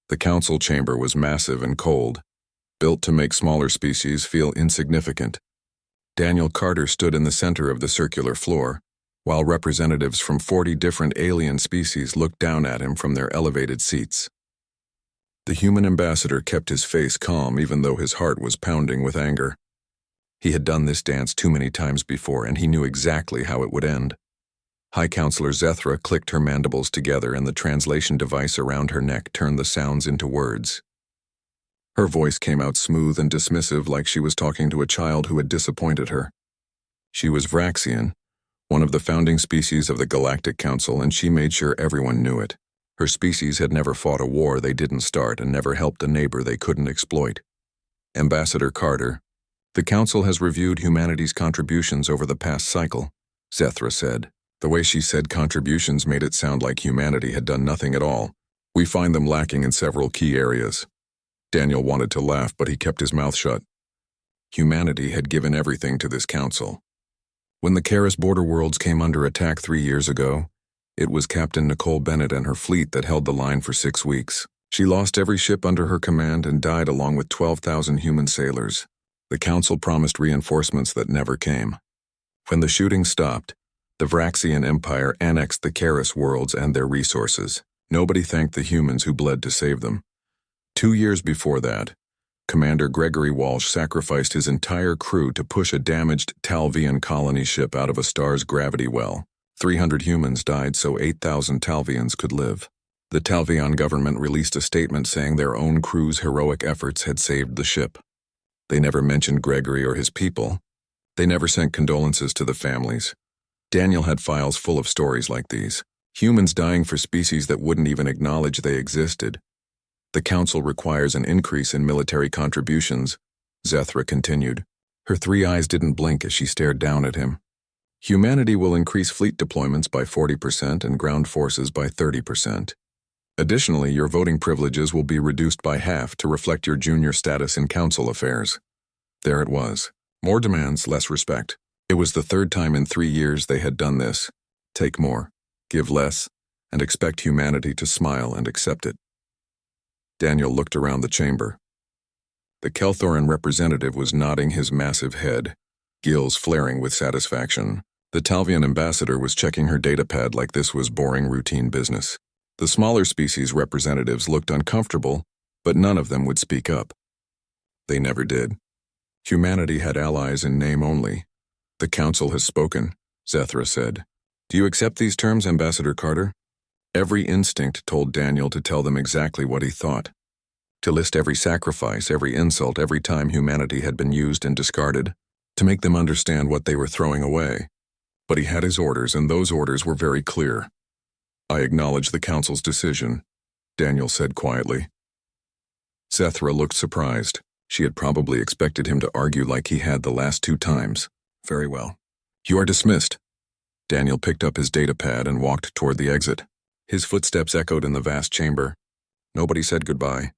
The council chamber was massive and cold, built to make smaller species feel insignificant. Daniel Carter stood in the center of the circular floor, while representatives from 40 different alien species looked down at him from their elevated seats. The human ambassador kept his face calm even though his heart was pounding with anger. He had done this dance too many times before, and he knew exactly how it would end. High Counselor Zethra clicked her mandibles together, and the translation device around her neck turned the sounds into words. Her voice came out smooth and dismissive, like she was talking to a child who had disappointed her. She was Vraxian, one of the founding species of the Galactic Council, and she made sure everyone knew it. Her species had never fought a war they didn't start and never helped a neighbor they couldn't exploit. Ambassador Carter, the Council has reviewed humanity's contributions over the past cycle, Zethra said. The way she said contributions made it sound like humanity had done nothing at all. We find them lacking in several key areas. Daniel wanted to laugh, but he kept his mouth shut. Humanity had given everything to this council. When the Karis border worlds came under attack 3 years ago, it was Captain Nicole Bennett and her fleet that held the line for 6 weeks. She lost every ship under her command and died along with 12,000 human sailors. The council promised reinforcements that never came. When the shooting stopped, the Vraxian Empire annexed the Karis worlds and their resources. Nobody thanked the humans who bled to save them. 2 years before that, Commander Gregory Walsh sacrificed his entire crew to push a damaged Talvian colony ship out of a star's gravity well. 300 humans died so 8,000 Talvians could live. The Talvian government released a statement saying their own crew's heroic efforts had saved the ship. They never mentioned Gregory or his people. They never sent condolences to the families. Daniel had files full of stories like these. Humans dying for species that wouldn't even acknowledge they existed. The Council requires an increase in military contributions, Zethra continued. Her 3 eyes didn't blink as she stared down at him. Humanity will increase fleet deployments by 40% and ground forces by 30%. Additionally, your voting privileges will be reduced by half to reflect your junior status in council affairs. There it was. More demands, less respect. It was the 3rd time in 3 years they had done this. Take more, give less, and expect humanity to smile and accept it. Daniel looked around the chamber. The Kelthoran representative was nodding his massive head, gills flaring with satisfaction. The Talvian ambassador was checking her datapad like this was boring routine business. The smaller species representatives looked uncomfortable, but none of them would speak up. They never did. Humanity had allies in name only. The Council has spoken, Zethra said. Do you accept these terms, Ambassador Carter? Every instinct told Daniel to tell them exactly what he thought. To list every sacrifice, every insult, every time humanity had been used and discarded, to make them understand what they were throwing away. But he had his orders, and those orders were very clear. I acknowledge the Council's decision, Daniel said quietly. Zethra looked surprised. She had probably expected him to argue like he had the last 2 times. Very well. You are dismissed. Daniel picked up his datapad and walked toward the exit. His footsteps echoed in the vast chamber. Nobody said goodbye.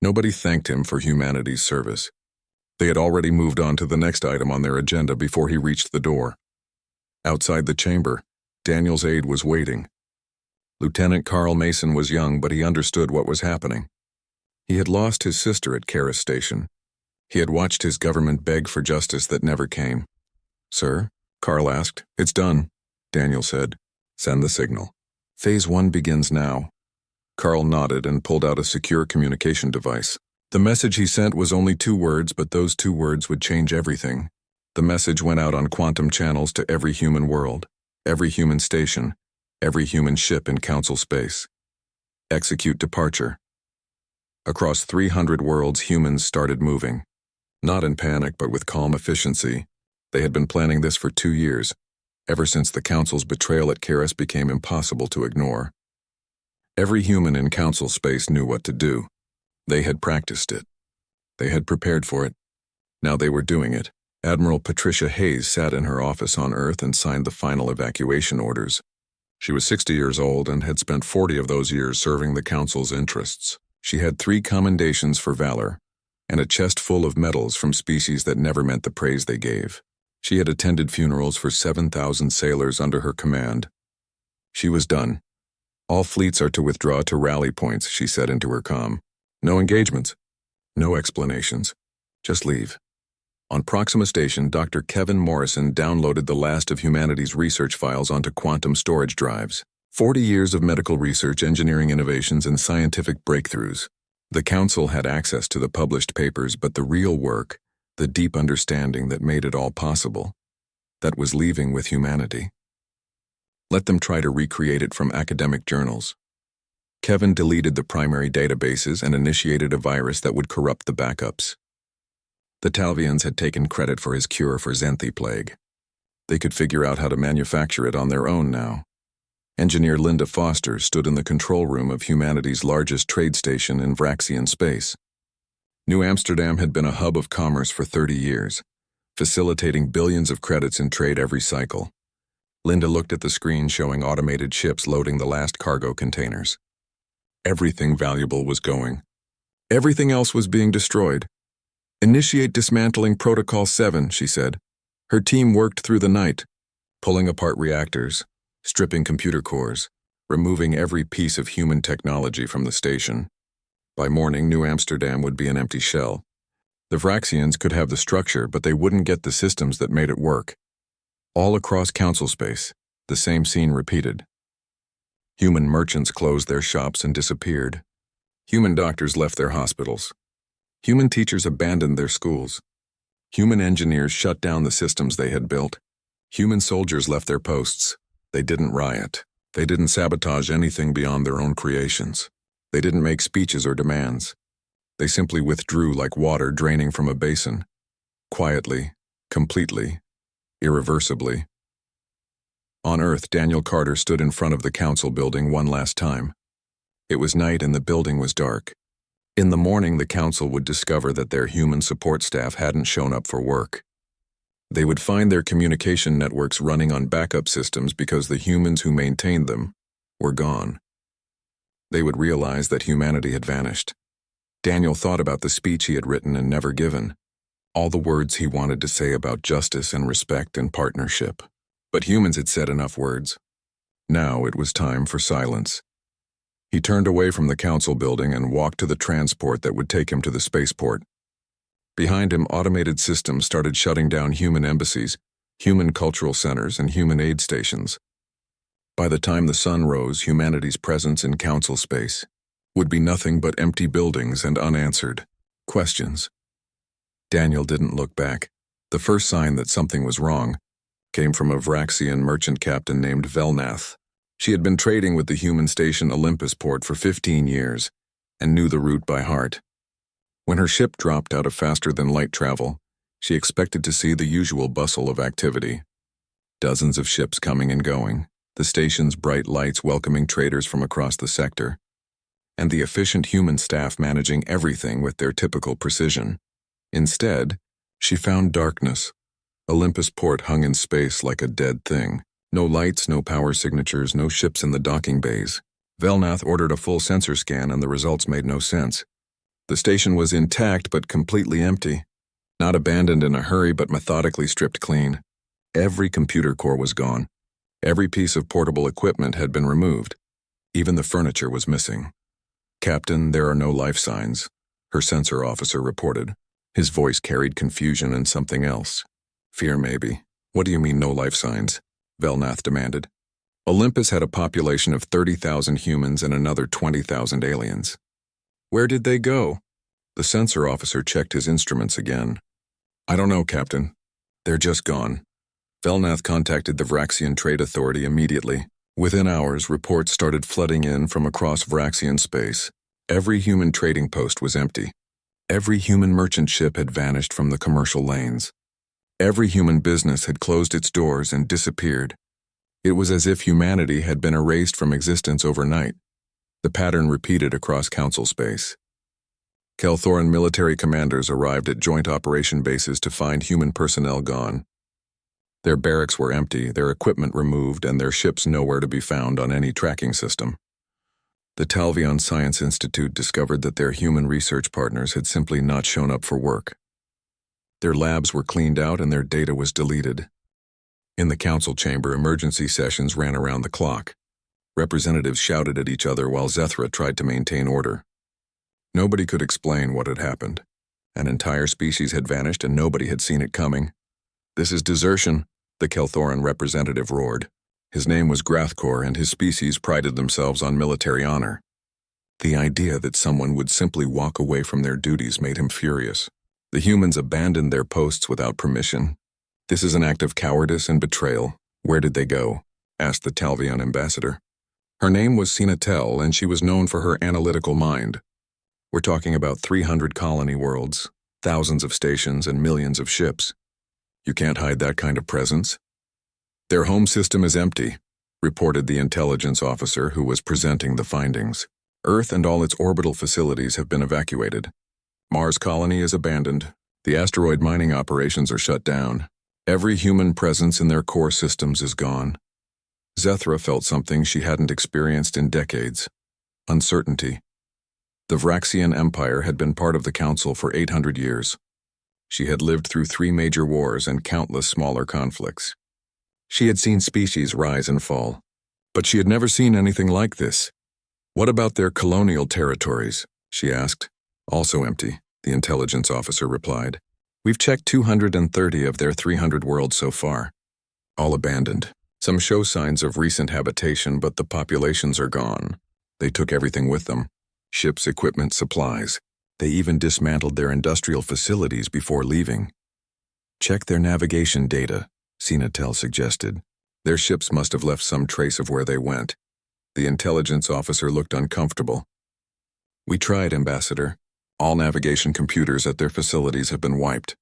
Nobody thanked him for humanity's service. They had already moved on to the next item on their agenda before he reached the door. Outside the chamber, Daniel's aide was waiting. Lieutenant Carl Mason was young, but he understood what was happening. He had lost his sister at Karis Station. He had watched his government beg for justice that never came. Sir? Carl asked. It's done, Daniel said. Send the signal. Phase 1 begins now. Carl nodded and pulled out a secure communication device. The message he sent was only 2 words, but those 2 words would change everything. The message went out on quantum channels to every human world, every human station, every human ship in Council space. Execute departure. Across 300 worlds, humans started moving. Not in panic, but with calm efficiency. They had been planning this for 2 years, ever since the Council's betrayal at Karis became impossible to ignore. Every human in Council space knew what to do. They had practiced it. They had prepared for it. Now they were doing it. Admiral Patricia Hayes sat in her office on Earth and signed the final evacuation orders. She was 60 years old and had spent 40 of those years serving the Council's interests. She had 3 commendations for valor, and a chest full of medals from species that never meant the praise they gave. She had attended funerals for 7,000 sailors under her command. She was done. All fleets are to withdraw to rally points, she said into her comm. No engagements. No explanations. Just leave. On Proxima Station, Dr. Kevin Morrison downloaded the last of humanity's research files onto quantum storage drives. 40 years of medical research, engineering innovations, and scientific breakthroughs. The Council had access to the published papers, but the real work, the deep understanding that made it all possible, that was leaving with humanity. Let them try to recreate it from academic journals. Kevin deleted the primary databases and initiated a virus that would corrupt the backups. The Talvians had taken credit for his cure for Xanthi plague. They could figure out how to manufacture it on their own now. Engineer Linda Foster stood in the control room of humanity's largest trade station in Vraxian space. New Amsterdam had been a hub of commerce for 30 years, facilitating billions of credits in trade every cycle. Linda looked at the screen showing automated ships loading the last cargo containers. Everything valuable was going. Everything else was being destroyed. Initiate dismantling Protocol 7, she said. Her team worked through the night, pulling apart reactors, stripping computer cores, removing every piece of human technology from the station. By morning, New Amsterdam would be an empty shell. The Vraxians could have the structure, but they wouldn't get the systems that made it work. All across Council space, the same scene repeated. Human merchants closed their shops and disappeared. Human doctors left their hospitals. Human teachers abandoned their schools. Human engineers shut down the systems they had built. Human soldiers left their posts. They didn't riot. They didn't sabotage anything beyond their own creations. They didn't make speeches or demands. They simply withdrew like water draining from a basin. Quietly, completely, irreversibly. On Earth, Daniel Carter stood in front of the Council building one last time. It was night and the building was dark. In the morning, the Council would discover that their human support staff hadn't shown up for work. They would find their communication networks running on backup systems because the humans who maintained them were gone. They would realize that humanity had vanished. Daniel thought about the speech he had written and never given, all the words he wanted to say about justice and respect and partnership. But humans had said enough words. Now it was time for silence. He turned away from the Council building and walked to the transport that would take him to the spaceport. Behind him, automated systems started shutting down human embassies, human cultural centers, and human aid stations. By the time the sun rose, humanity's presence in Council space would be nothing but empty buildings and unanswered questions. Daniel didn't look back. The first sign that something was wrong came from a Vraxian merchant captain named Velnath. She had been trading with the human station Olympus port for 15 years and knew the route by heart. When her ship dropped out of faster-than-light travel, she expected to see the usual bustle of activity. Dozens of ships coming and going, the station's bright lights welcoming traders from across the sector, and the efficient human staff managing everything with their typical precision. Instead, she found darkness. Olympus port hung in space like a dead thing. No lights, no power signatures, no ships in the docking bays. Velnath ordered a full sensor scan and the results made no sense. The station was intact but completely empty. Not abandoned in a hurry but methodically stripped clean. Every computer core was gone. Every piece of portable equipment had been removed. Even the furniture was missing. "Captain, there are no life signs," her sensor officer reported. His voice carried confusion and something else. "Fear, maybe." "What do you mean, no life signs?" Velnath demanded. Olympus had a population of 30,000 humans and another 20,000 aliens. "Where did they go?" The sensor officer checked his instruments again. "I don't know, Captain. They're just gone." Velnath contacted the Vraxian Trade Authority immediately. Within hours, reports started flooding in from across Vraxian space. Every human trading post was empty. Every human merchant ship had vanished from the commercial lanes. Every human business had closed its doors and disappeared. It was as if humanity had been erased from existence overnight. The pattern repeated across Council space. Kelthoran military commanders arrived at joint operation bases to find human personnel gone. Their barracks were empty, their equipment removed, and their ships nowhere to be found on any tracking system. The Talvion Science Institute discovered that their human research partners had simply not shown up for work. Their labs were cleaned out and their data was deleted. In the Council chamber, emergency sessions ran around the clock. Representatives shouted at each other while Zethra tried to maintain order. Nobody could explain what had happened. An entire species had vanished and nobody had seen it coming. "This is desertion," the Kelthoran representative roared. His name was Grathkor and his species prided themselves on military honor. The idea that someone would simply walk away from their duties made him furious. The humans abandoned their posts without permission. "This is an act of cowardice and betrayal. Where did they go?" asked the Talvian ambassador. Her name was Sinatel, and she was known for her analytical mind. "We're talking about 300 colony worlds, thousands of stations, and millions of ships. You can't hide that kind of presence." "Their home system is empty," reported the intelligence officer who was presenting the findings. "Earth and all its orbital facilities have been evacuated. Mars colony is abandoned. The asteroid mining operations are shut down. Every human presence in their core systems is gone." Zethra felt something she hadn't experienced in decades: uncertainty. The Vraxian Empire had been part of the Council for 800 years. She had lived through 3 major wars and countless smaller conflicts. She had seen species rise and fall, but she had never seen anything like this. "What about their colonial territories?" she asked. "Also empty," the intelligence officer replied. "We've checked 230 of their 300 worlds so far. All abandoned. Some show signs of recent habitation, but the populations are gone. They took everything with them: ships, equipment, supplies. They even dismantled their industrial facilities before leaving." "Check their navigation data," Sinatel suggested. "Their ships must have left some trace of where they went." The intelligence officer looked uncomfortable. "We tried, Ambassador. All navigation computers at their facilities have been wiped.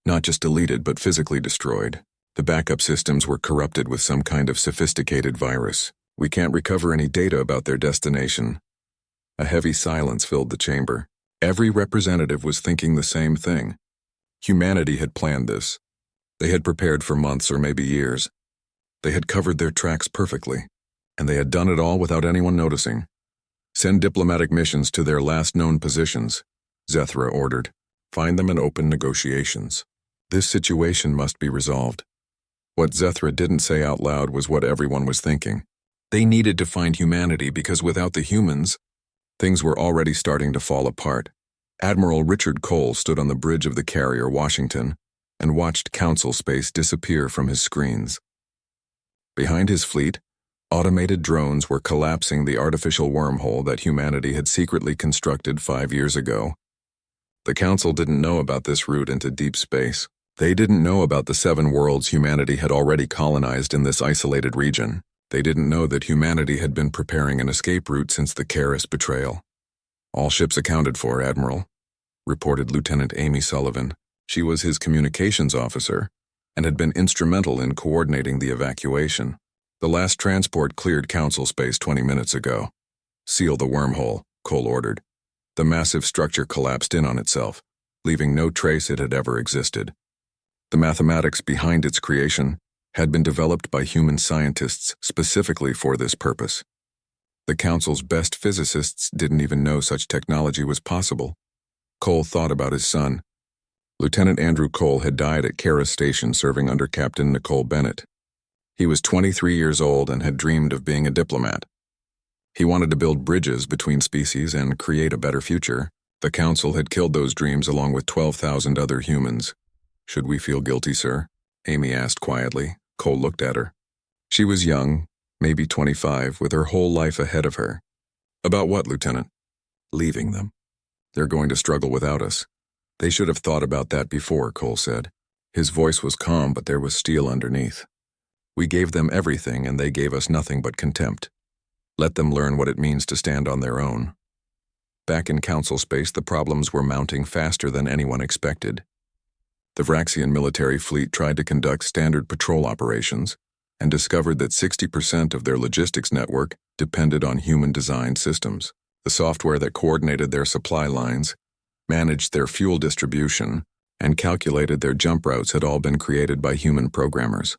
Not just deleted, but physically destroyed. The backup systems were corrupted with some kind of sophisticated virus. We can't recover any data about their destination." A heavy silence filled the chamber. Every representative was thinking the same thing. Humanity had planned this. They had prepared for months or maybe years. They had covered their tracks perfectly, and they had done it all without anyone noticing. "Send diplomatic missions to their last known positions," Zethra ordered. "Find them and open negotiations. This situation must be resolved." What Zethra didn't say out loud was what everyone was thinking. They needed to find humanity because without the humans, things were already starting to fall apart. Admiral Richard Cole stood on the bridge of the carrier Washington and watched Council space disappear from his screens. Behind his fleet, automated drones were collapsing the artificial wormhole that humanity had secretly constructed 5 years ago. The Council didn't know about this route into deep space. They didn't know about the 7 worlds humanity had already colonized in this isolated region. They didn't know that humanity had been preparing an escape route since the Karis betrayal. "All ships accounted for, Admiral," reported Lieutenant Amy Sullivan. She was his communications officer and had been instrumental in coordinating the evacuation. "The last transport cleared Council space 20 minutes ago." "Seal the wormhole," Cole ordered. The massive structure collapsed in on itself, leaving no trace it had ever existed. The mathematics behind its creation had been developed by human scientists specifically for this purpose. The Council's best physicists didn't even know such technology was possible. Cole thought about his son. Lieutenant Andrew Cole had died at Karis Station serving under Captain Nicole Bennett. He was 23 years old and had dreamed of being a diplomat. He wanted to build bridges between species and create a better future. The Council had killed those dreams along with 12,000 other humans. "Should we feel guilty, sir?" Amy asked quietly. Cole looked at her. She was young, maybe 25, with her whole life ahead of her. "About what, Lieutenant?" "Leaving them. They're going to struggle without us." "They should have thought about that before," Cole said. His voice was calm, but there was steel underneath. "We gave them everything, and they gave us nothing but contempt. Let them learn what it means to stand on their own." Back in Council space, the problems were mounting faster than anyone expected. The Vraxian military fleet tried to conduct standard patrol operations and discovered that 60% of their logistics network depended on human-designed systems. The software that coordinated their supply lines, managed their fuel distribution, and calculated their jump routes had all been created by human programmers.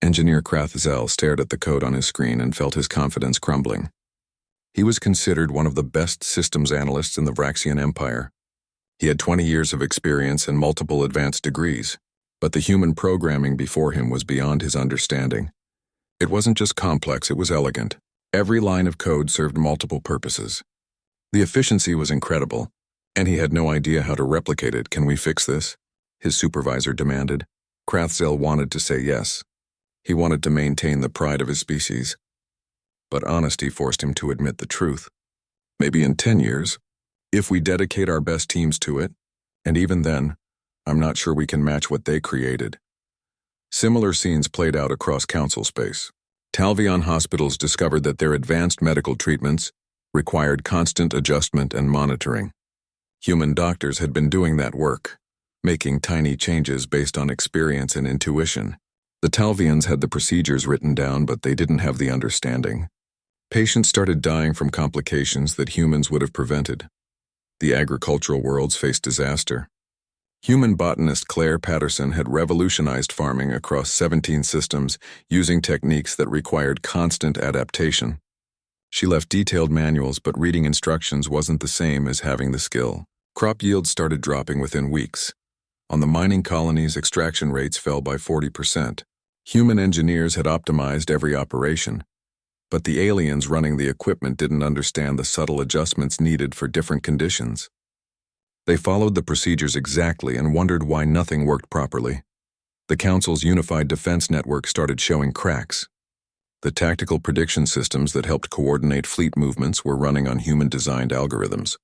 Engineer Krathzel stared at the code on his screen and felt his confidence crumbling. He was considered one of the best systems analysts in the Vraxian Empire. He had 20 years of experience and multiple advanced degrees, but the human programming before him was beyond his understanding. It wasn't just complex, it was elegant. Every line of code served multiple purposes. The efficiency was incredible, and he had no idea how to replicate it. "Can we fix this?" his supervisor demanded. Krathzel wanted to say yes. He wanted to maintain the pride of his species. But honesty forced him to admit the truth. "Maybe in 10 years, if we dedicate our best teams to it, and even then, I'm not sure we can match what they created." Similar scenes played out across council space. Talvion hospitals discovered that their advanced medical treatments required constant adjustment and monitoring. Human doctors had been doing that work, making tiny changes based on experience and intuition. The Talvians had the procedures written down, but they didn't have the understanding. Patients started dying from complications that humans would have prevented. The agricultural worlds faced disaster. Human botanist Claire Patterson had revolutionized farming across 17 systems using techniques that required constant adaptation. She left detailed manuals, but reading instructions wasn't the same as having the skill. Crop yields started dropping within weeks. On the mining colonies, extraction rates fell by 40%. Human engineers had optimized every operation, but the aliens running the equipment didn't understand the subtle adjustments needed for different conditions. They followed the procedures exactly and wondered why nothing worked properly. The Council's unified defense network started showing cracks. The tactical prediction systems that helped coordinate fleet movements were running on human-designed algorithms.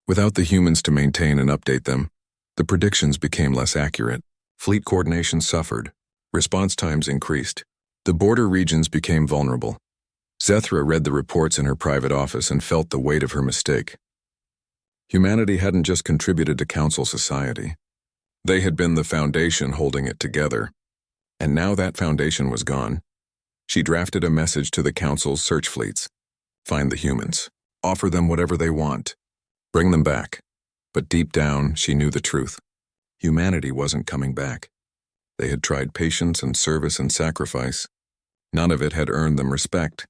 Without the humans to maintain and update them, the predictions became less accurate. Fleet coordination suffered. Response times increased. The border regions became vulnerable. Zethra read the reports in her private office and felt the weight of her mistake. Humanity hadn't just contributed to Council society. They had been the foundation holding it together. And now that foundation was gone. She drafted a message to the Council's search fleets. "Find the humans. Offer them whatever they want. Bring them back." But deep down, she knew the truth. Humanity wasn't coming back. They had tried patience and service and sacrifice. None of it had earned them respect,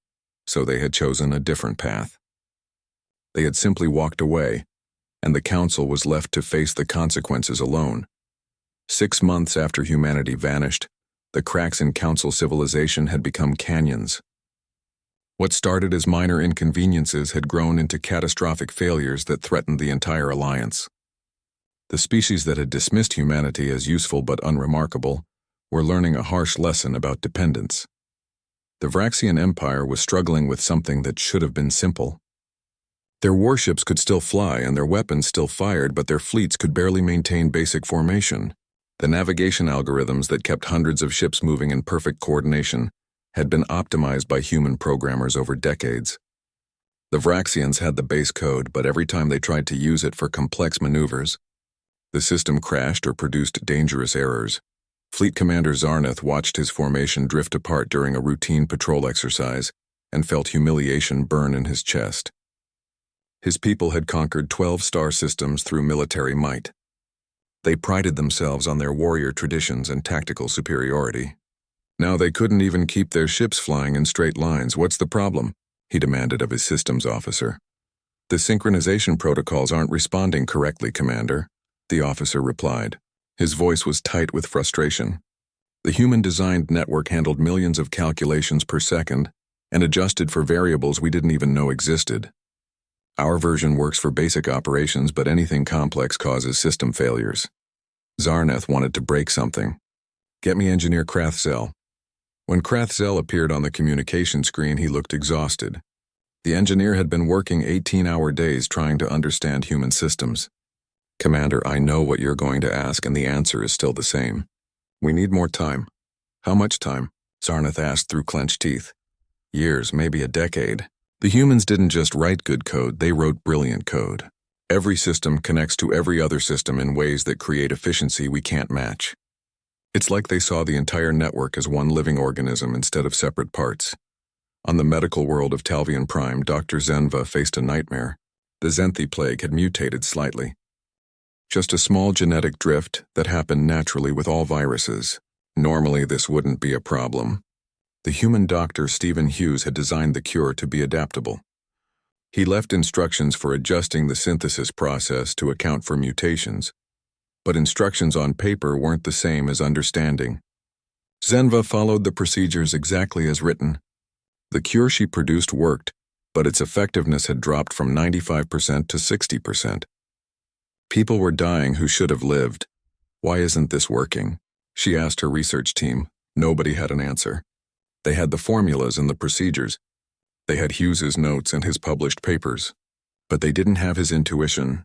so they had chosen a different path. They had simply walked away, and the Council was left to face the consequences alone. 6 months after humanity vanished, the cracks in Council civilization had become canyons. What started as minor inconveniences had grown into catastrophic failures that threatened the entire alliance. The species that had dismissed humanity as useful but unremarkable were learning a harsh lesson about dependence. The Vraxian Empire was struggling with something that should have been simple. Their warships could still fly and their weapons still fired, but their fleets could barely maintain basic formation. The navigation algorithms that kept hundreds of ships moving in perfect coordination had been optimized by human programmers over decades. The Vraxians had the base code, but every time they tried to use it for complex maneuvers, the system crashed or produced dangerous errors. Fleet Commander Zarnath watched his formation drift apart during a routine patrol exercise and felt humiliation burn in his chest. His people had conquered 12 star systems through military might. They prided themselves on their warrior traditions and tactical superiority. Now they couldn't even keep their ships flying in straight lines. "What's the problem?" he demanded of his systems officer. "The synchronization protocols aren't responding correctly, Commander," the officer replied. His voice was tight with frustration. The human-designed network handled millions of calculations per second and adjusted for variables we didn't even know existed. Our version works for basic operations, but anything complex causes system failures. Zarnath wanted to break something. "Get me Engineer Krathzel." When Krathzel appeared on the communication screen, he looked exhausted. The engineer had been working 18-hour days trying to understand human systems. "Commander, I know what you're going to ask, and the answer is still the same. We need more time." "How much time?" Zarnath asked through clenched teeth. "Years, maybe a decade." The humans didn't just write good code, they wrote brilliant code. Every system connects to every other system in ways that create efficiency we can't match. It's like they saw the entire network as one living organism instead of separate parts. On the medical world of Talvian Prime, Dr. Zenva faced a nightmare. The Zenthi plague had mutated slightly. Just a small genetic drift that happened naturally with all viruses. Normally, this wouldn't be a problem. The human doctor Stephen Hughes had designed the cure to be adaptable. He left instructions for adjusting the synthesis process to account for mutations, but instructions on paper weren't the same as understanding. Zenva followed the procedures exactly as written. The cure she produced worked, but its effectiveness had dropped from 95% to 60%. People were dying who should have lived. Why isn't this working? She asked her research team. Nobody had an answer. They had the formulas and the procedures. They had Hughes's notes and his published papers. But they didn't have his intuition,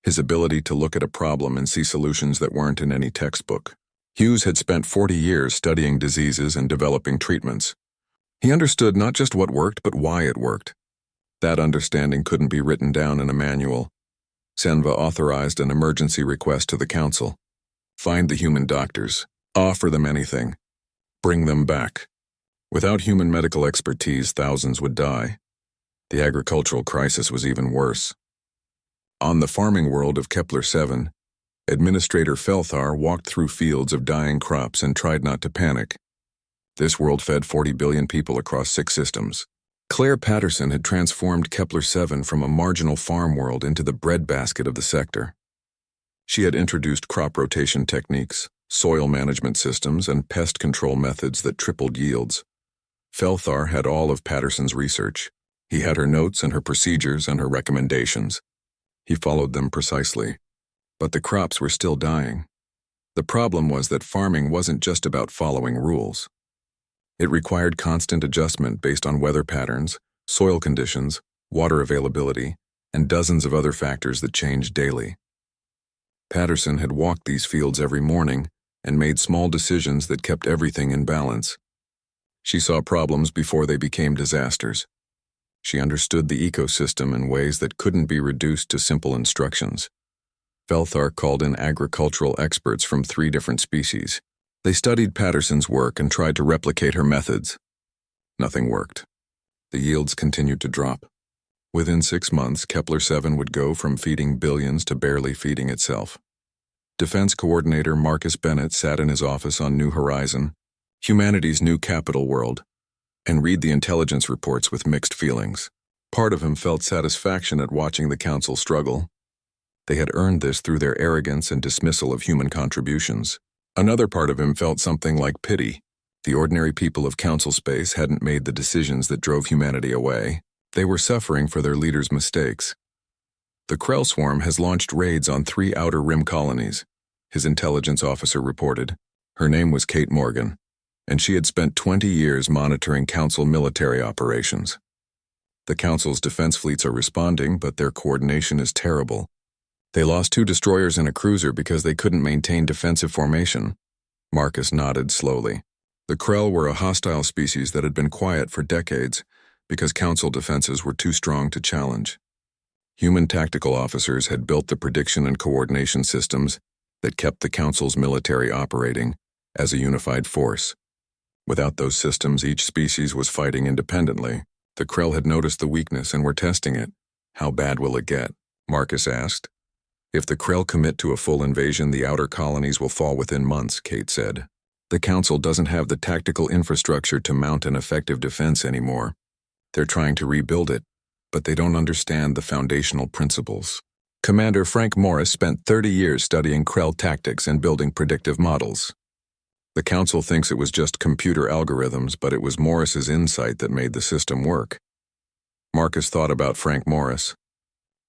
his ability to look at a problem and see solutions that weren't in any textbook. Hughes had spent 40 years studying diseases and developing treatments. He understood not just what worked, but why it worked. That understanding couldn't be written down in a manual. Senva authorized an emergency request to the council. Find the human doctors. Offer them anything. Bring them back. Without human medical expertise, thousands would die. The agricultural crisis was even worse. On the farming world of Kepler-7, Administrator Felthar walked through fields of dying crops and tried not to panic. This world fed 40 billion people across 6 systems. Claire Patterson had transformed Kepler-7 from a marginal farm world into the breadbasket of the sector. She had introduced crop rotation techniques, soil management systems, and pest control methods that tripled yields. Felthar had all of Patterson's research. He had her notes and her procedures and her recommendations. He followed them precisely. But the crops were still dying. The problem was that farming wasn't just about following rules. It required constant adjustment based on weather patterns, soil conditions, water availability, and dozens of other factors that changed daily. Patterson had walked these fields every morning and made small decisions that kept everything in balance. She saw problems before they became disasters. She understood the ecosystem in ways that couldn't be reduced to simple instructions. Felthar called in agricultural experts from 3 different species. They studied Patterson's work and tried to replicate her methods. Nothing worked. The yields continued to drop. Within 6 months, Kepler-7 would go from feeding billions to barely feeding itself. Defense Coordinator Marcus Bennett sat in his office on New Horizon, humanity's new capital world, and read the intelligence reports with mixed feelings. Part of him felt satisfaction at watching the council struggle. They had earned this through their arrogance and dismissal of human contributions. Another part of him felt something like pity. The ordinary people of council space hadn't made the decisions that drove humanity away. They were suffering for their leaders' mistakes. The Krell Swarm has launched raids on 3 outer rim colonies, his intelligence officer reported. Her name was Kate Morgan, and she had spent 20 years monitoring council military operations. The council's defense fleets are responding, but their coordination is terrible. They lost 2 destroyers and a cruiser because they couldn't maintain defensive formation. Marcus nodded slowly. The Krell were a hostile species that had been quiet for decades because council defenses were too strong to challenge. Human tactical officers had built the prediction and coordination systems that kept the council's military operating as a unified force. Without those systems, each species was fighting independently. The Krell had noticed the weakness and were testing it. How bad will it get? Marcus asked. If the Krell commit to a full invasion, the outer colonies will fall within months, Kate said. The council doesn't have the tactical infrastructure to mount an effective defense anymore. They're trying to rebuild it, but they don't understand the foundational principles. Commander Frank Morris spent 30 years studying Krell tactics and building predictive models. The council thinks it was just computer algorithms, but it was Morris's insight that made the system work. Marcus thought about Frank Morris.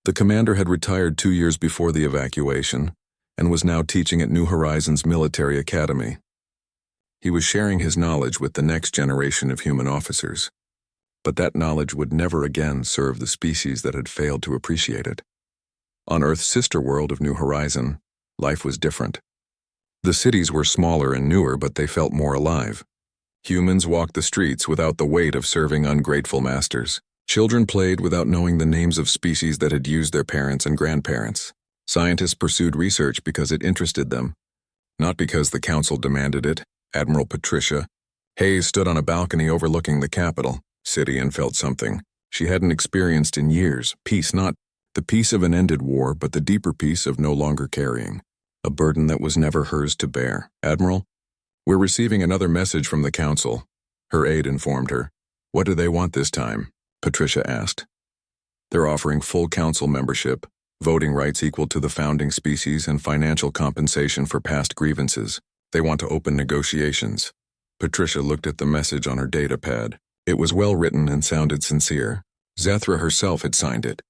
The commander had retired 2 years before the evacuation and was now teaching at New Horizons Military Academy. He was sharing his knowledge with the next generation of human officers. But that knowledge would never again serve the species that had failed to appreciate it. On Earth's sister world of New Horizon, life was different. The cities were smaller and newer, but they felt more alive. Humans walked the streets without the weight of serving ungrateful masters. Children played without knowing the names of species that had used their parents and grandparents. Scientists pursued research because it interested them, not because the council demanded it. Admiral Patricia Hayes stood on a balcony overlooking the capital city and felt something she hadn't experienced in years. Peace, not the peace of an ended war, but the deeper peace of no longer carrying a burden that was never hers to bear. Admiral, we're receiving another message from the council, her aide informed her. What do they want this time? Patricia asked. They're offering full council membership, voting rights equal to the founding species, and financial compensation for past grievances. They want to open negotiations. Patricia looked at the message on her data pad. It was well written and sounded sincere. Zethra herself had signed it.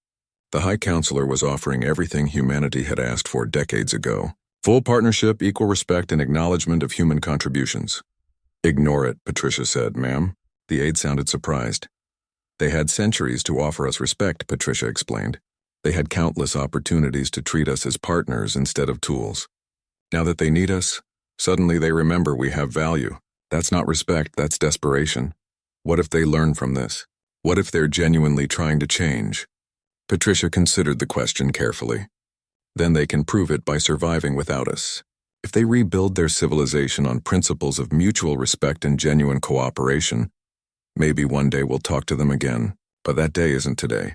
The High Counselor was offering everything humanity had asked for decades ago. Full partnership, equal respect, and acknowledgement of human contributions. Ignore it, Patricia said, ma'am. The aide sounded surprised. They had centuries to offer us respect, Patricia explained. They had countless opportunities to treat us as partners instead of tools. Now that they need us, suddenly they remember we have value. That's not respect, that's desperation. What if they learn from this? What if they're genuinely trying to change? Patricia considered the question carefully. Then they can prove it by surviving without us. If they rebuild their civilization on principles of mutual respect and genuine cooperation, maybe one day we'll talk to them again, but that day isn't today.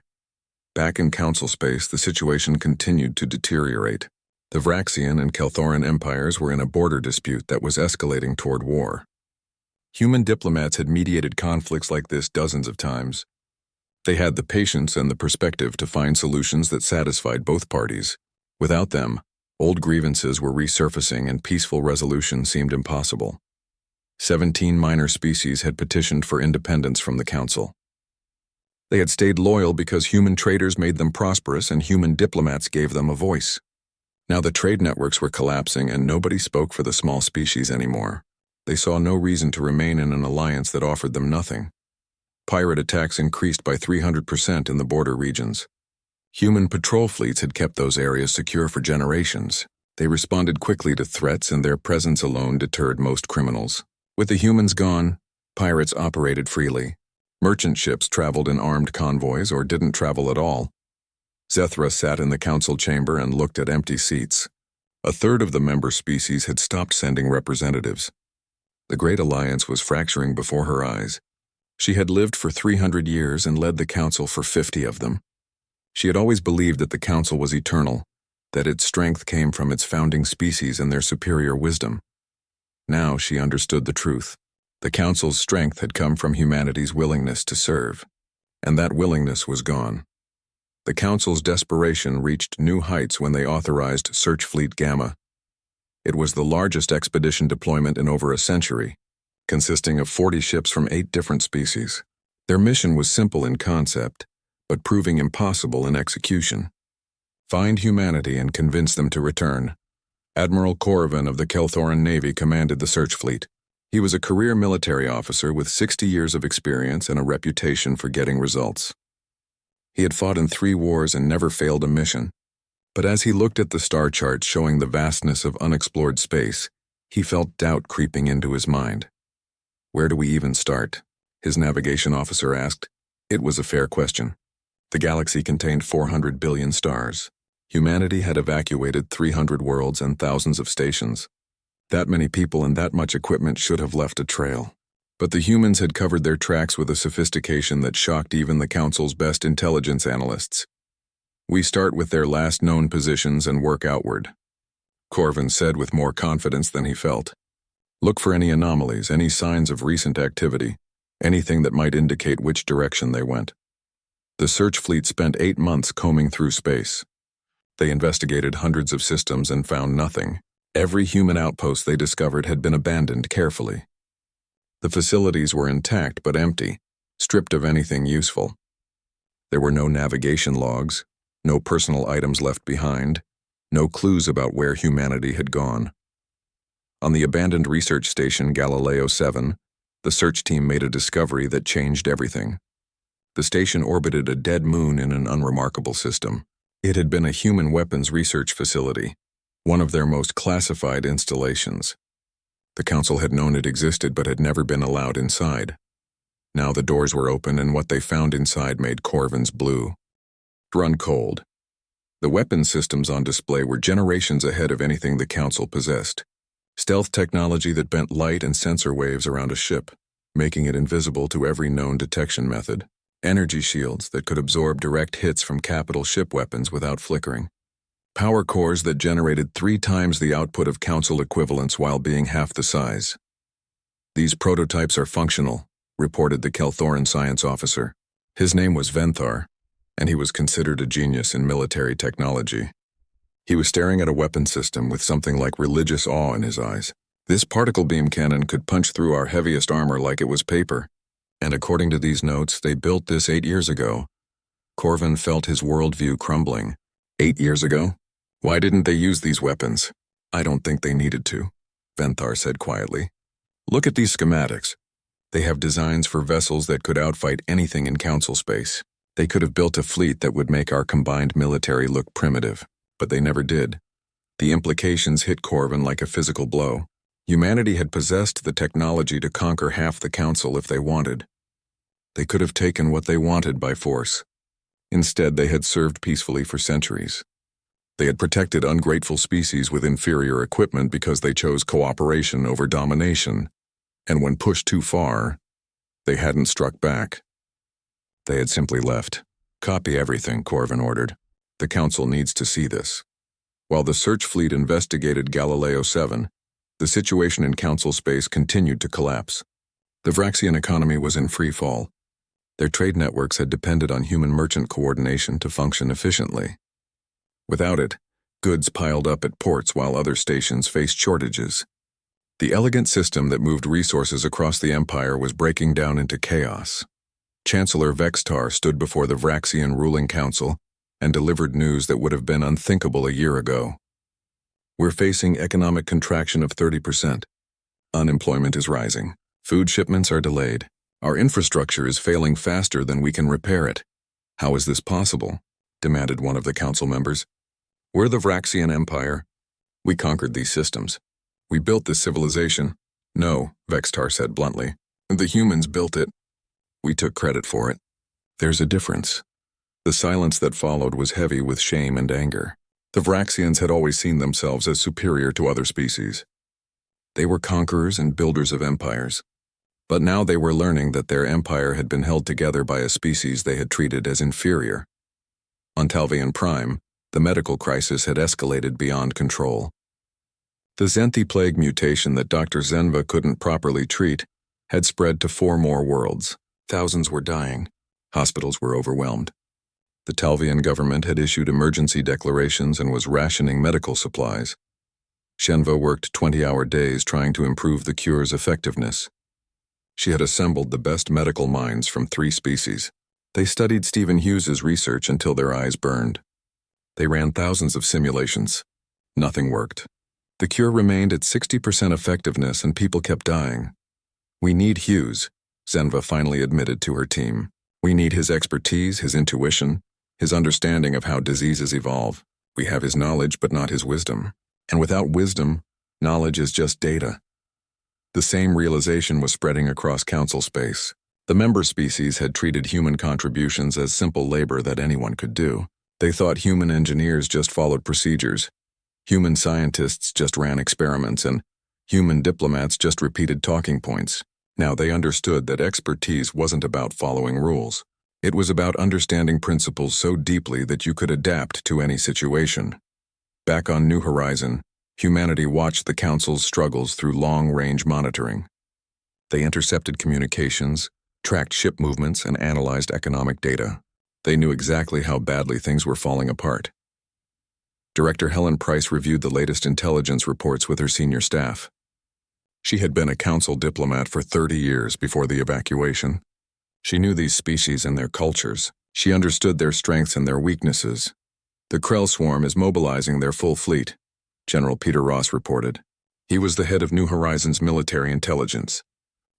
Back in Council space, the situation continued to deteriorate. The Vraxian and Kelthoran empires were in a border dispute that was escalating toward war. Human diplomats had mediated conflicts like this dozens of times. They had the patience and the perspective to find solutions that satisfied both parties. Without them, old grievances were resurfacing and peaceful resolution seemed impossible. 17 minor species had petitioned for independence from the Council. They had stayed loyal because human traders made them prosperous and human diplomats gave them a voice. Now the trade networks were collapsing and nobody spoke for the small species anymore. They saw no reason to remain in an alliance that offered them nothing. Pirate attacks increased by 300% in the border regions. Human patrol fleets had kept those areas secure for generations. They responded quickly to threats and their presence alone deterred most criminals. With the humans gone, pirates operated freely. Merchant ships traveled in armed convoys or didn't travel at all. Zethra sat in the council chamber and looked at empty seats. A third of the member species had stopped sending representatives. The Great Alliance was fracturing before her eyes. She had lived for 300 years and led the council for 50 of them. She had always believed that the council was eternal, that its strength came from its founding species and their superior wisdom. Now she understood the truth. The council's strength had come from humanity's willingness to serve, and that willingness was gone. The council's desperation reached new heights when they authorized Search Fleet Gamma. It was the largest expedition deployment in over a century, consisting of 40 ships from 8 different species. Their mission was simple in concept, but proving impossible in execution. Find humanity and convince them to return. Admiral Corvin of the Kelthoran Navy commanded the search fleet. He was a career military officer with 60 years of experience and a reputation for getting results. He had fought in 3 wars and never failed a mission. But as he looked at the star charts showing the vastness of unexplored space, he felt doubt creeping into his mind. Where do we even start? His navigation officer asked. It was a fair question. The galaxy contained 400 billion stars. Humanity had evacuated 300 worlds and thousands of stations. That many people and that much equipment should have left a trail. But the humans had covered their tracks with a sophistication that shocked even the Council's best intelligence analysts. We start with their last known positions and work outward, Corvin said with more confidence than he felt. Look for any anomalies, any signs of recent activity, anything that might indicate which direction they went. The search fleet spent 8 months combing through space. They investigated hundreds of systems and found nothing. Every human outpost they discovered had been abandoned carefully. The facilities were intact but empty, stripped of anything useful. There were no navigation logs, no personal items left behind, no clues about where humanity had gone. On the abandoned research station Galileo 7, the search team made a discovery that changed everything. The station orbited a dead moon in an unremarkable system. It had been a human weapons research facility, one of their most classified installations. The Council had known it existed but had never been allowed inside. Now the doors were open and what they found inside made Corvin's blue run cold. The weapons systems on display were generations ahead of anything the Council possessed. Stealth technology that bent light and sensor waves around a ship, making it invisible to every known detection method. Energy shields that could absorb direct hits from capital ship weapons without flickering. Power cores that generated 3 times the output of Council equivalents while being half the size. These prototypes are functional, reported the Kelthoran science officer. His name was Venthar, and he was considered a genius in military technology. He was staring at a weapon system with something like religious awe in his eyes. This particle beam cannon could punch through our heaviest armor like it was paper. And according to these notes, they built this 8 years ago. Corvin felt his worldview crumbling. 8 years ago? Why didn't they use these weapons? I don't think they needed to, Venthar said quietly. Look at these schematics. They have designs for vessels that could outfight anything in Council space. They could have built a fleet that would make our combined military look primitive, but they never did. The implications hit Corvin like a physical blow. Humanity had possessed the technology to conquer half the Council if they wanted. They could have taken what they wanted by force. Instead, they had served peacefully for centuries. They had protected ungrateful species with inferior equipment because they chose cooperation over domination, and when pushed too far, they hadn't struck back. They had simply left. Copy everything, Corvin ordered. The Council needs to see this. While the search fleet investigated Galileo 7, the situation in Council space continued to collapse. The Vraxian economy was in free fall. Their trade networks had depended on human merchant coordination to function efficiently. Without it, goods piled up at ports while other stations faced shortages. The elegant system that moved resources across the Empire was breaking down into chaos. Chancellor Vextar stood before the Vraxian ruling council and delivered news that would have been unthinkable a year ago. We're facing economic contraction of 30%. Unemployment is rising. Food shipments are delayed. Our infrastructure is failing faster than we can repair it. How is this possible? Demanded one of the council members. We're the Vraxian Empire. We conquered these systems. We built this civilization. No, Vextar said bluntly. The humans built it. We took credit for it. There's a difference. The silence that followed was heavy with shame and anger. The Vraxians had always seen themselves as superior to other species. They were conquerors and builders of empires. But now they were learning that their empire had been held together by a species they had treated as inferior. On Talvian Prime, the medical crisis had escalated beyond control. The Zenthi plague mutation that Dr. Zenva couldn't properly treat had spread to 4 more worlds. Thousands were dying. Hospitals were overwhelmed. The Talvian government had issued emergency declarations and was rationing medical supplies. Shenva worked 20-hour days trying to improve the cure's effectiveness. She had assembled the best medical minds from 3 species. They studied Stephen Hughes's research until their eyes burned. They ran thousands of simulations. Nothing worked. The cure remained at 60% effectiveness and people kept dying. We need Hughes, Zenva finally admitted to her team. We need his expertise, his intuition, his understanding of how diseases evolve. We have his knowledge but not his wisdom. And without wisdom, knowledge is just data. The same realization was spreading across Council space. The member species had treated human contributions as simple labor that anyone could do. They thought human engineers just followed procedures. Human scientists just ran experiments and human diplomats just repeated talking points. Now they understood that expertise wasn't about following rules. It was about understanding principles so deeply that you could adapt to any situation. Back on New Horizon, humanity watched the Council's struggles through long-range monitoring. They intercepted communications, tracked ship movements, and analyzed economic data. They knew exactly how badly things were falling apart. Director Helen Price reviewed the latest intelligence reports with her senior staff. She had been a Council diplomat for 30 years before the evacuation. She knew these species and their cultures. She understood their strengths and their weaknesses. The Krell swarm is mobilizing their full fleet, General Peter Ross reported. He was the head of New Horizons military intelligence.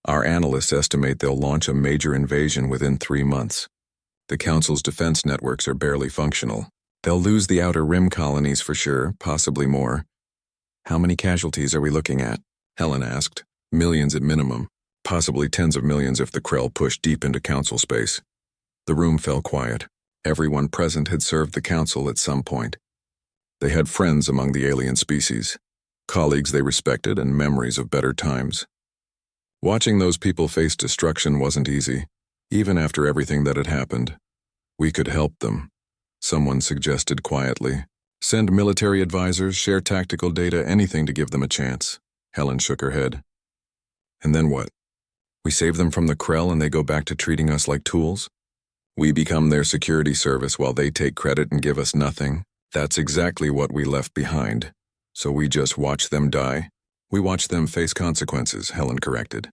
Our analysts estimate they'll launch a major invasion within 3 months. The Council's defense networks are barely functional. They'll lose the Outer Rim colonies for sure, possibly more. How many casualties are we looking at? Helen asked. Millions at minimum, possibly tens of millions if the Krell pushed deep into Council space. The room fell quiet. Everyone present had served the Council at some point. They had friends among the alien species, colleagues they respected, and memories of better times. Watching those people face destruction wasn't easy, even after everything that had happened. We could help them, someone suggested quietly. Send military advisors, share tactical data, anything to give them a chance. Helen shook her head. And then what? We save them from the Krell and they go back to treating us like tools? We become their security service while they take credit and give us nothing? That's exactly what we left behind. So we just watch them die? We watched them face consequences, Helen corrected.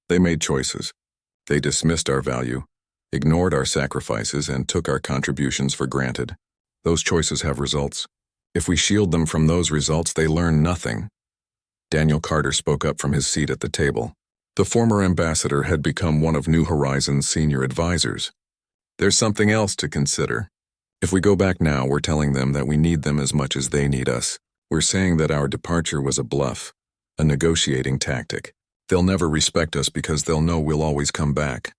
They made choices. They dismissed our value, ignored our sacrifices, and took our contributions for granted. Those choices have results. If we shield them from those results, they learn nothing. Daniel Carter spoke up from his seat at the table. The former ambassador had become one of New Horizons' senior advisors. There's something else to consider. If we go back now, we're telling them that we need them as much as they need us. We're saying that our departure was a bluff, a negotiating tactic. They'll never respect us because they'll know we'll always come back.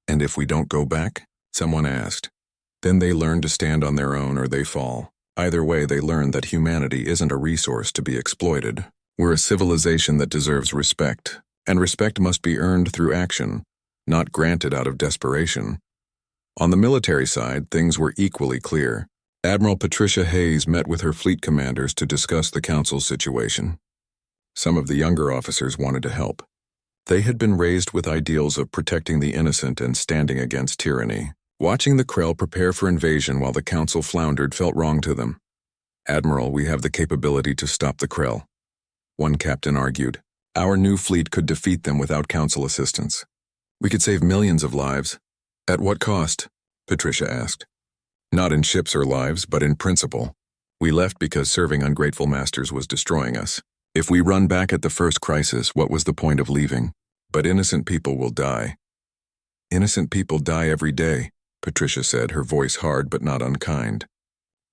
And if we don't go back? Someone asked. Then they learn to stand on their own or they fall. Either way, they learn that humanity isn't a resource to be exploited. We're a civilization that deserves respect, and respect must be earned through action, not granted out of desperation. On the military side, things were equally clear. Admiral Patricia Hayes met with her fleet commanders to discuss the Council's situation. Some of the younger officers wanted to help. They had been raised with ideals of protecting the innocent and standing against tyranny. Watching the Krell prepare for invasion while the Council floundered felt wrong to them. "Admiral, we have the capability to stop the Krell," one captain argued. "Our new fleet could defeat them without Council assistance. We could save millions of lives." "At what cost?" Patricia asked. "Not in ships or lives, but in principle. We left because serving ungrateful masters was destroying us. If we run back at the first crisis, what was the point of leaving? But innocent people will die." "Innocent people die every day," Patricia said, her voice hard but not unkind.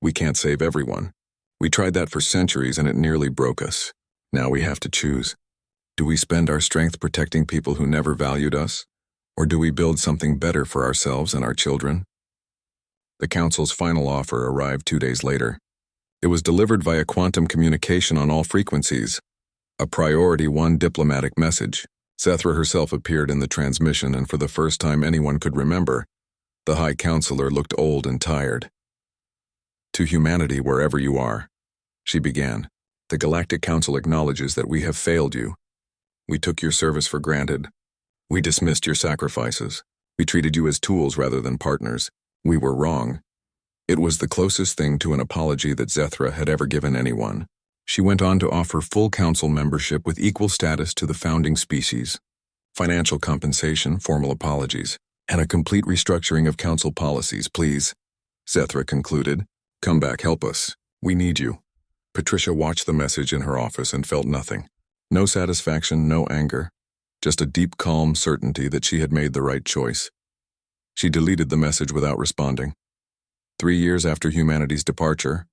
"We can't save everyone. We tried that for centuries and it nearly broke us. Now we have to choose. Do we spend our strength protecting people who never valued us? Or do we build something better for ourselves and our children?" The Council's final offer arrived 2 days later. It was delivered via quantum communication on all frequencies. A Priority 1 diplomatic message. Zethra herself appeared in the transmission, and for the first time anyone could remember, the High Counselor looked old and tired. "To humanity, wherever you are," she began, "the Galactic Council acknowledges that we have failed you. We took your service for granted. We dismissed your sacrifices. We treated you as tools rather than partners. We were wrong." It was the closest thing to an apology that Zethra had ever given anyone. She went on to offer full Council membership with equal status to the founding species, financial compensation, formal apologies, and a complete restructuring of Council policies, please. Zethra concluded. "Come back, help us. We need you." Patricia watched the message in her office and felt nothing. No satisfaction, no anger. Just a deep, calm certainty that she had made the right choice. She deleted the message without responding. 3 years after humanity's departure,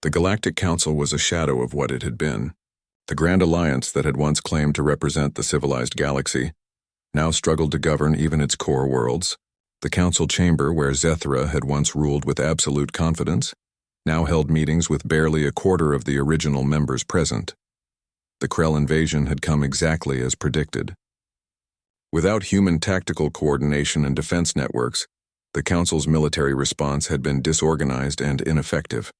the Galactic Council was a shadow of what it had been. The Grand Alliance that had once claimed to represent the civilized galaxy now struggled to govern even its core worlds. The Council chamber, where Zethra had once ruled with absolute confidence, now held meetings with barely a quarter of the original members present. The Krell invasion had come exactly as predicted. Without human tactical coordination and defense networks, the Council's military response had been disorganized and ineffective.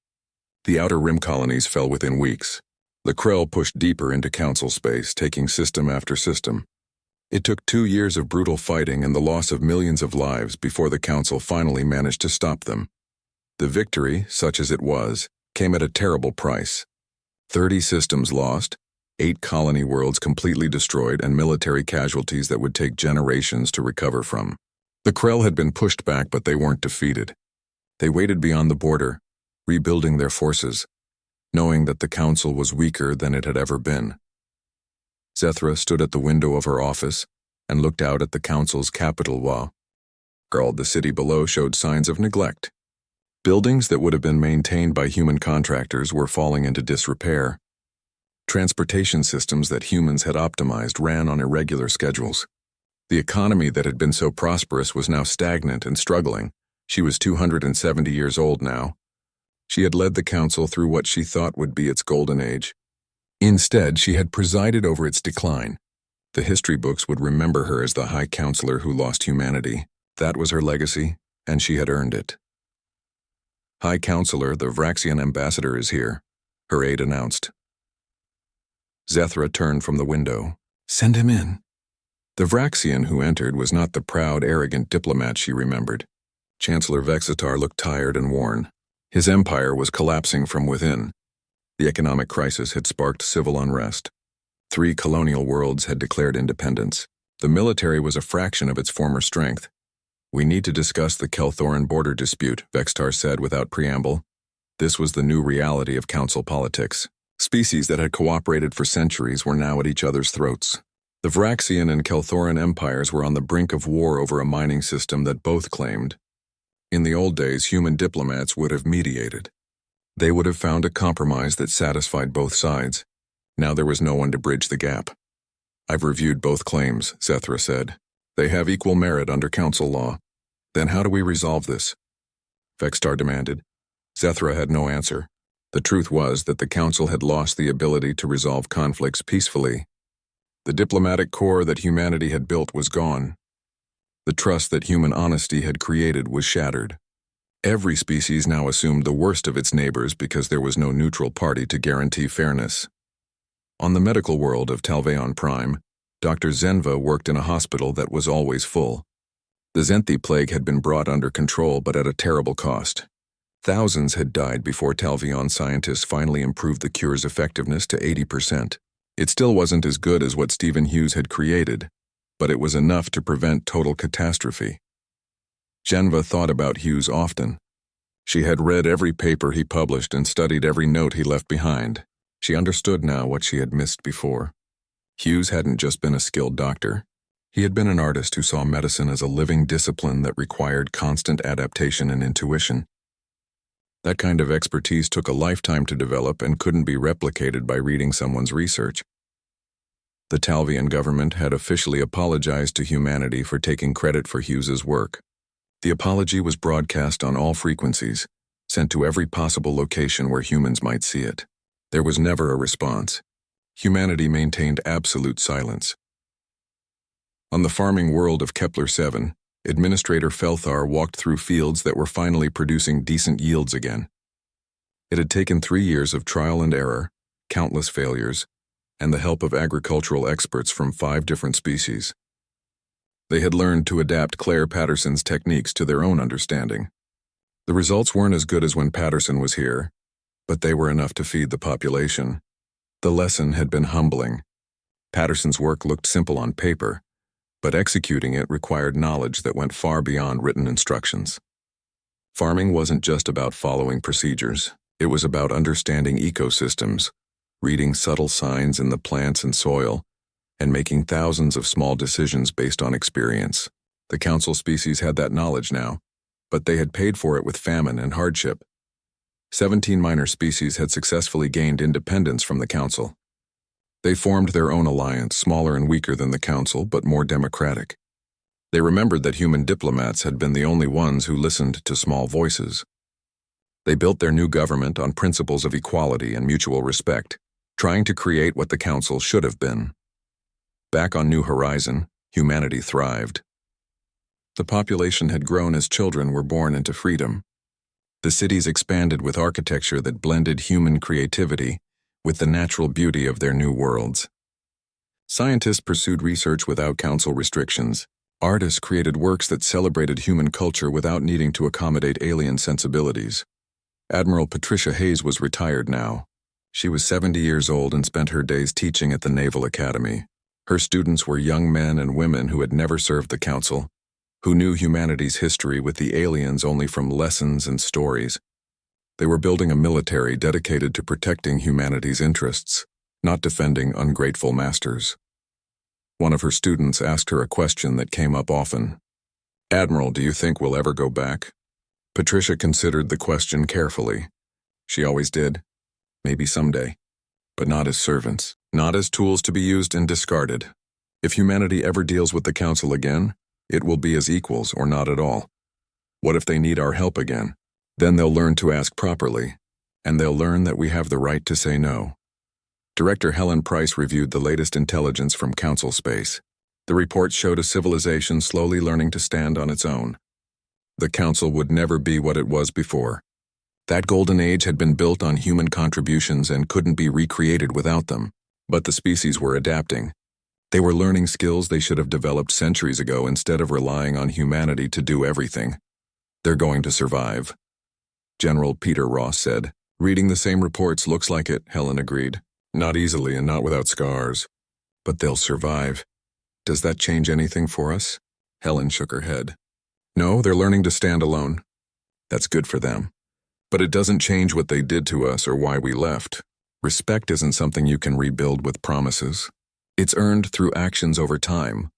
The Outer Rim colonies fell within weeks. The Krell pushed deeper into Council space, taking system after system. It took 2 years of brutal fighting and the loss of millions of lives before the Council finally managed to stop them. The victory, such as it was, came at a terrible price. 30 systems lost, 8 colony worlds completely destroyed, and military casualties that would take generations to recover from. The Krell had been pushed back, but they weren't defeated. They waited beyond the border, rebuilding their forces, knowing that the Council was weaker than it had ever been. Zethra stood at the window of her office and looked out at the Council's capital while the city below showed signs of neglect. Buildings that would have been maintained by human contractors were falling into disrepair. Transportation systems that humans had optimized ran on irregular schedules. The economy that had been so prosperous was now stagnant and struggling. She was 270 years old now. She had led the Council through what she thought would be its golden age. Instead, she had presided over its decline. The history books would remember her as the High Counselor who lost humanity. That was her legacy, and she had earned it. "High Counselor, the Vraxian ambassador is here," her aide announced. Zethra turned from the window. "Send him in." The Vraxian who entered was not the proud, arrogant diplomat she remembered. Chancellor Vexitar looked tired and worn. His empire was collapsing from within. The economic crisis had sparked civil unrest. 3 colonial worlds had declared independence. The military was a fraction of its former strength. "We need to discuss the Kelthoran border dispute," Vextar said without preamble. This was the new reality of council politics. Species that had cooperated for centuries were now at each other's throats. The Vraxian and Kelthoran empires were on the brink of war over a mining system that both claimed. In the old days, human diplomats would have mediated. They would have found a compromise that satisfied both sides. Now there was no one to bridge the gap. "I've reviewed both claims," Zethra said. "They have equal merit under council law. Then how do we resolve this?" Vextar demanded. Zethra had no answer. The truth was that the council had lost the ability to resolve conflicts peacefully. The diplomatic core that humanity had built was gone. The trust that human honesty had created was shattered. Every species now assumed the worst of its neighbors because there was no neutral party to guarantee fairness. On the medical world of Talveon Prime, Dr. Zenva worked in a hospital that was always full. The Zenthi plague had been brought under control, but at a terrible cost. Thousands had died before Talveon scientists finally improved the cure's effectiveness to 80%. It still wasn't as good as what Stephen Hughes had created, but it was enough to prevent total catastrophe. Genva thought about Hughes often. She had read every paper he published and studied every note he left behind. She understood now what she had missed before. Hughes hadn't just been a skilled doctor. He had been an artist who saw medicine as a living discipline that required constant adaptation and intuition. That kind of expertise took a lifetime to develop and couldn't be replicated by reading someone's research. The Talvian government had officially apologized to humanity for taking credit for Hughes's work. The apology was broadcast on all frequencies, sent to every possible location where humans might see it. There was never a response. Humanity maintained absolute silence. On the farming world of Kepler-7, Administrator Felthar walked through fields that were finally producing decent yields again. It had taken 3 years of trial and error, countless failures, and the help of agricultural experts from 5 different species. They had learned to adapt Claire Patterson's techniques to their own understanding. The results weren't as good as when Patterson was here, but they were enough to feed the population. The lesson had been humbling. Patterson's work looked simple on paper, but executing it required knowledge that went far beyond written instructions. Farming wasn't just about following procedures. It was about understanding ecosystems, reading subtle signs in the plants and soil, and making thousands of small decisions based on experience. The council species had that knowledge now, but they had paid for it with famine and hardship. 17 minor species had successfully gained independence from the council. They formed their own alliance, smaller and weaker than the council, but more democratic. They remembered that human diplomats had been the only ones who listened to small voices. They built their new government on principles of equality and mutual respect, trying to create what the council should have been. Back on New Horizon, humanity thrived. The population had grown as children were born into freedom. The cities expanded with architecture that blended human creativity with the natural beauty of their new worlds. Scientists pursued research without council restrictions. Artists created works that celebrated human culture without needing to accommodate alien sensibilities. Admiral Patricia Hayes was retired now. She was 70 years old and spent her days teaching at the Naval Academy. Her students were young men and women who had never served the council, who knew humanity's history with the aliens only from lessons and stories. They were building a military dedicated to protecting humanity's interests, not defending ungrateful masters. One of her students asked her a question that came up often. "Admiral, do you think we'll ever go back?" Patricia considered the question carefully. She always did. Maybe someday. But not as servants, not as tools to be used and discarded. If humanity ever deals with the council again, it will be as equals or not at all. What if they need our help again? Then they'll learn to ask properly, and they'll learn that we have the right to say no. Director Helen Price reviewed the latest intelligence from Council Space. The report showed a civilization slowly learning to stand on its own. The Council would never be what it was before. That golden age had been built on human contributions and couldn't be recreated without them. But the species were adapting. They were learning skills they should have developed centuries ago instead of relying on humanity to do everything. They're going to survive. General Peter Ross said. "Reading the same reports looks like it," Helen agreed. "Not easily and not without scars. But they'll survive. Does that change anything for us? Helen shook her head. No, they're learning to stand alone. That's good for them. But it doesn't change what they did to us or why we left. Respect isn't something you can rebuild with promises. It's earned through actions over time.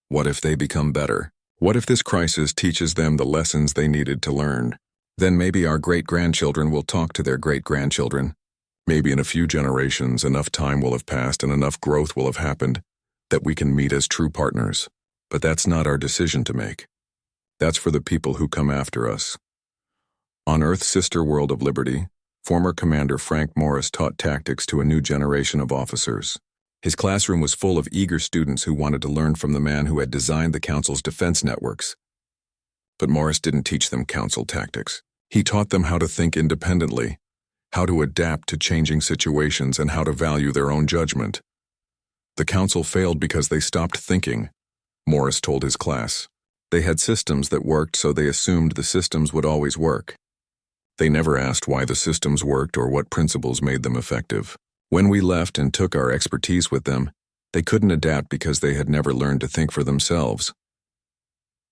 What if they become better? What if this crisis teaches them the lessons they needed to learn? Then maybe our great-grandchildren will talk to their great-grandchildren. Maybe in a few generations, enough time will have passed and enough growth will have happened that we can meet as true partners. But that's not our decision to make. That's for the people who come after us. On Earth's sister world of Liberty, former Commander Frank Morris taught tactics to a new generation of officers. His classroom was full of eager students who wanted to learn from the man who had designed the Council's defense networks. But Morris didn't teach them Council tactics. He taught them how to think independently, how to adapt to changing situations, and how to value their own judgment. The Council failed because they stopped thinking, Morris told his class. They had systems that worked, so they assumed the systems would always work. They never asked why the systems worked or what principles made them effective. When we left and took our expertise with them, they couldn't adapt because they had never learned to think for themselves.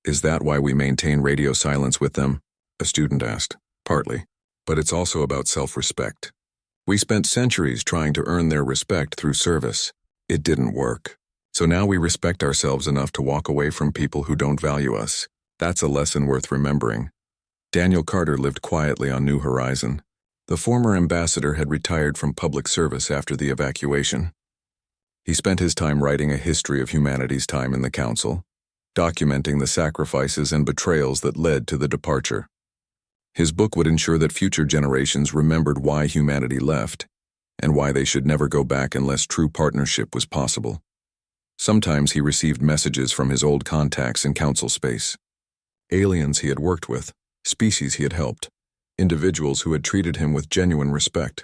Is that why we maintain radio silence with them? A student asked. Partly, but it's also about self-respect. We spent centuries trying to earn their respect through service. It didn't work. So now we respect ourselves enough to walk away from people who don't value us. That's a lesson worth remembering. Daniel Carter lived quietly on New Horizon. The former ambassador had retired from public service after the evacuation. He spent his time writing a history of humanity's time in the Council, documenting the sacrifices and betrayals that led to the departure. His book would ensure that future generations remembered why humanity left, and why they should never go back unless true partnership was possible. Sometimes he received messages from his old contacts in Council space. Aliens he had worked with, species he had helped, individuals who had treated him with genuine respect.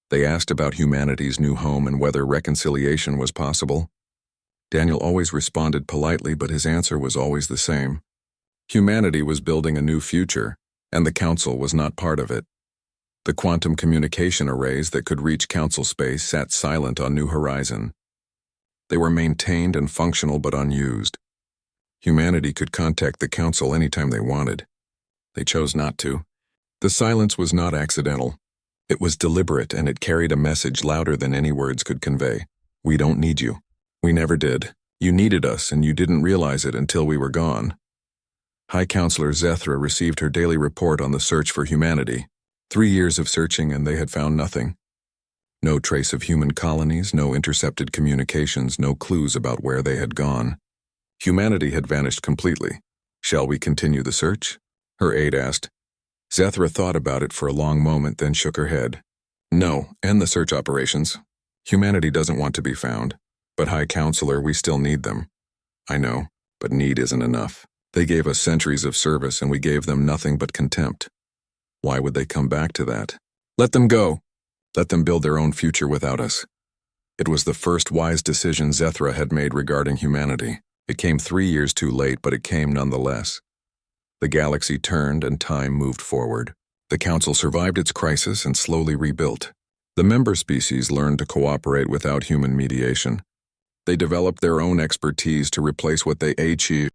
They asked about humanity's new home and whether reconciliation was possible. Daniel always responded politely, but his answer was always the same. Humanity was building a new future, and the Council was not part of it. The quantum communication arrays that could reach Council space sat silent on New Horizon. They were maintained and functional but unused. Humanity could contact the Council anytime they wanted. They chose not to. The silence was not accidental. It was deliberate, and it carried a message louder than any words could convey. We don't need you. We never did. You needed us, and you didn't realize it until we were gone. High Counselor Zethra received her daily report on the search for humanity. 3 years of searching, and they had found nothing. No trace of human colonies, no intercepted communications, no clues about where they had gone. Humanity had vanished completely. Shall we continue the search? Her aide asked. Zethra thought about it for a long moment, then shook her head. No, end the search operations. Humanity doesn't want to be found. But High Counselor, we still need them. I know, but need isn't enough. They gave us centuries of service, and we gave them nothing but contempt. Why would they come back to that? Let them go. Let them build their own future without us. It was the first wise decision Zethra had made regarding humanity. It came 3 years too late, but it came nonetheless. The galaxy turned and time moved forward. The Council survived its crisis and slowly rebuilt. The member species learned to cooperate without human mediation. They developed their own expertise to replace what they achieved.